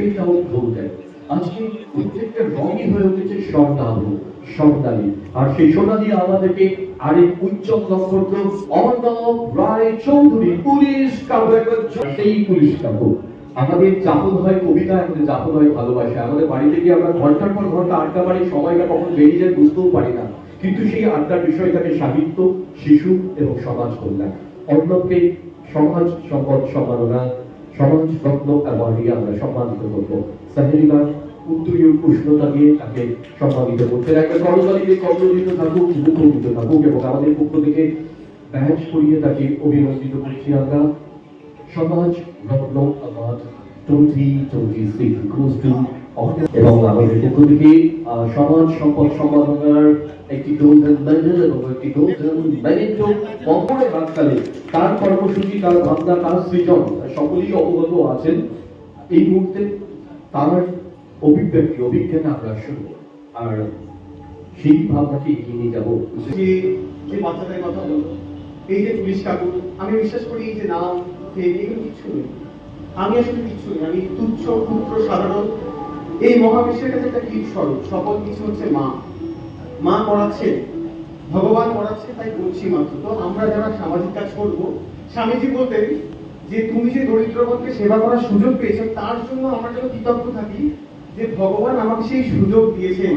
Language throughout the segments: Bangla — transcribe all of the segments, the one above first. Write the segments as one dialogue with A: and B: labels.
A: সেটাও ঢোল দেয়। আজকে প্রত্যেকটা রঙই হয়ে উঠেছে স্বর্ণাভ, স্বর্ণালী। আর সেই সোনালী আমাদেরকে আরেক উজ্জ্বল নক্ষত্র অমরনাথ রায় চৌধুরী, পুলিশ কাব্য, সেই পুলিশ কাব্য। আমাদের যাপন হয় কবিতা, আমাদের যাপন হয় ভালোবাসা। আমাদের বাড়িতে গিয়ে আমরা ঘন্টার পর ঘন্টা আড্ডা মারি, সময়টা কখন বেরিয়ে যায় বুঝতেও পারি না, কিন্তু সেই আড্ডার বিষয় থাকে সাহিত্য, শিশু এবং সমাজ কল্যাণ। অর্ণবকে সমাজ সম্পদ সম্মাননা, সমাজ রত্ন অ্যাওয়ার্ডে আমরা সম্মানিত করব। সাহেলিকা উত্তরীয় উষ্ণতা দিয়ে তাকে সম্মানিত করতে একটা করতালিতে কর্মজিত থাকুক, মুখরিত থাকুক, এবং আমাদের পক্ষ থেকে ব্যাচ করিয়ে তাকে অভিনন্দিত করছি আমরা। সমাজ রত্ন অ্যাওয়ার্ড 2026 goes to এবং আমাদের পক্ষ থেকে সমাজ সম্পদ সম্মাননার একটি গোল্ডেন মেডেল এবং একটি গোল্ডেন মেমেন্টো অপরে হাততালি। তার কর্মসূচি, তার ভাবনা, তার সৃজন সকলেই অবগত আছেন। এই মুহূর্তে তার অভিব্যক্তি, অভিজ্ঞান আমরা শুনবো, আর সেই ভাবনাকে এগিয়ে নিয়ে যাবো।
B: যে বাচ্চাটার কথা বলবো, এই যে পুলিশ কাকু, আমি বিশ্বাস করি এই যে নাম এগুলো কিচ্ছু নেই। আমি আসলে কিচ্ছু নেই, আমি তুচ্ছ ক্ষুদ্র সাধারণ। এই মহাবিশ্বের কাছে একটা কীট স্বরূপ। সকল কিছু হচ্ছে মা। মা করাচ্ছে, ভগবান করাচ্ছে, তাই করছি মাত্র। তো আমরা যারা সামাজিক কাজ করব, স্বামীজি বলতেন যে তুমি যে দরিদ্রগণকে সেবা করার সুযোগ পেয়েছো, তার জন্য আমরা যেন কৃতজ্ঞ থাকি যে ভগবান আমাকে সেই সুযোগ দিয়েছেন।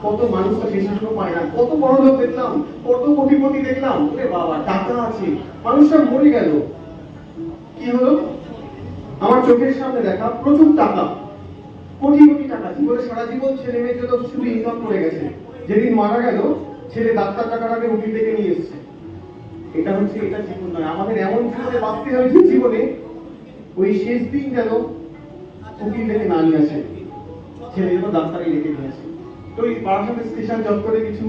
B: কত মানুষ তো সেই সুযোগ পায় না। কত বড় লোক দেখলাম, কত কোটিপতি দেখলাম, ওরে বাবা টাকা আছে, মানুষটা মরে গেল, কি হলো? আমার চোখের সামনে দেখা প্রচুর টাকা, কোটি কোটি টাকা, জীবনে সারা জীবন ছেলে মেয়ের জন্য শুধু ইনকাম করে গেছে। যেদিন মারা গেল, ছেলে ডাক্তার টাকার আগে উকিল ডেকে নিয়ে এসছে। এটা জীবন নয়। আমাদের এমন জীবনে বাঁচতে হবে যে জীবনে ওই শেষ দিন যেন উকিল ডেকে না নিয়ে আসে, ছেলে যেন ডাক্তারই ডেকে নিয়ে আসে। তো এই বারাসাত স্টেশন চত্বরে কিছু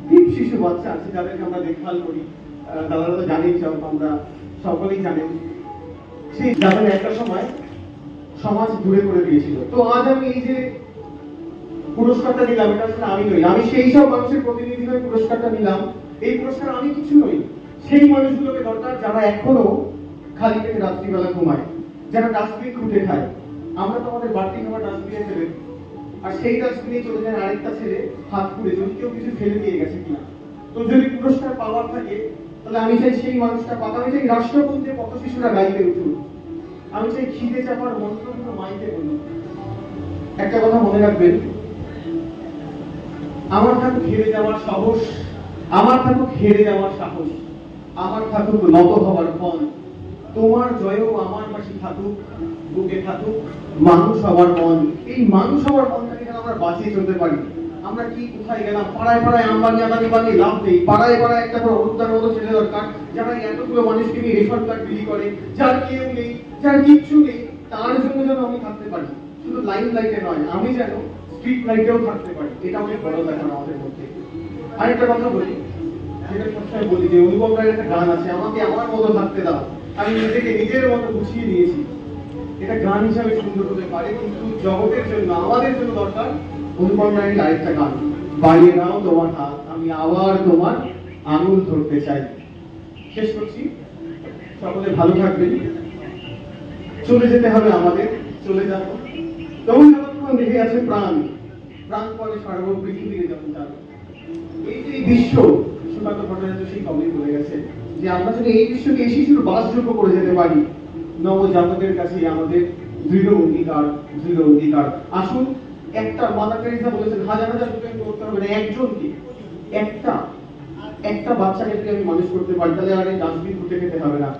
B: দ্বীপ শিশু বাচ্চা আছে যাদেরকে আমরা দেখভাল করি। দাদারা তো জানেই, সব আমরা সকলেই জানেন। সেই যাদের একটা সময় সমাজ দূরে করে দিয়েছিল। তো আজ আমি এই যে পুরস্কারটা নিলাম, এটা আসলে আমি নই, আমি সেই সব মানুষের প্রতিনিধি হয়ে পুরস্কারটা নিলাম। এই পুরস্কার আমি কিছু নই, সেই মানুষগুলোকে দরকার যারা এখনো খালি পেটে রাত্রিবেলা ঘুমায়, যারা ডাস্টবিন খুঁটে খায়। আমরা তো আমাদের বাড়তি খাবার ডাস্টবিনে ফেলে, আর সেই ডাস্টবিনে চলে যায় আরেকটা ছেলে হাত পুড়ে, যদি কেউ কিছু ফেলে দিয়ে গেছে কিনা। তো যদি পুরস্কার পাওয়ার থাকে, তাহলে আমি চাই সেই মানুষটা পাক। আমি চাই রাষ্ট্রপতিতে পথ শিশুরা গাইতে উঠুক। আমি চাই খিদে চাপার মন্ত্রগুলো মাইকে বলুক। একটা কথা মনে রাখবেন, আমার থাকুক হেরে যাওয়ার সাহস, আমার থাকুক হেরে যাওয়ার সাহস, আমার থাকুক নত হওয়ার ফল। তোমার জয়ও আমার পাশে থাকুক, বুকে থাকুক মানুষ হওয়ার মন। এই মানুষ হওয়ার মনটাকে যেন আমরা বাঁচিয়ে চলতে পারি। আমরা কি কোথায় গেলাম? পাড়ায় পাড়ায় আম্বানি আদানি বানিয়ে লাভ নেই। পাড়ায় পাড়ায় একটা করে অনুদান মতো ছেলে দরকার, যারা এতগুলো মানুষকে নিয়ে রেশন কার্ড বিলি করে, যার কেউ নেই, যার কিচ্ছু নেই, তার জন্য যেন আমি থাকতে পারি। শুধু লাইন লাইটে নয়, আমি যেন স্ট্রিট লাইটেও থাকতে পারি। এটা অনেক বড় ব্যাপার আমাদের মধ্যে। আরেকটা কথা বলি, যেটা সবসময় বলি, যে অনুপম রায়ের একটা গান আছে, আমাকে আমার মতো থাকতে দাও, আমি নিজেকে নিজের মতো গুছিয়ে নিয়েছি। এটা গান হিসাবে সুন্দর হতে পারে, কিন্তু জগতের জন্য, আমাদের জন্য দরকার অনুপম রায়ের আরেকটা গান, বাড়িয়ে নাও তোমার হাত, আমি আবার তোমার আঙুল ধরতে চাই। শেষ করছি, সকলে ভালো থাকবেন। চলে যেতে হবে আমাদের, চলে যাব। তখন যতক্ষণ দেখে আছে প্রাণ, প্রাণ পরে সার্ব পৃথিবীতে যখন যাবে। এই যে বিশ্ব, সুকান্ত ভট্টাচার্য সেই কমেন্ট বলে গেছে যে আমরা যদি এই বিশ্বকে এই শিশুর বাসযোগ্য করে যেতে পারি, নবজাতকের কাছে আমাদের দৃঢ় অঙ্গীকার, দৃঢ় অঙ্গীকার। আসুন, একটা মাদার তেরেসা বলেছেন, হাজার হাজার স্টুডেন্ট করতে হবে না, একজনকে, একটা বাচ্চাকে যদি আমি মানুষ করতে পারি, তাহলে আর এই ডাস্টবিন খুঁজে খেতে হবে না।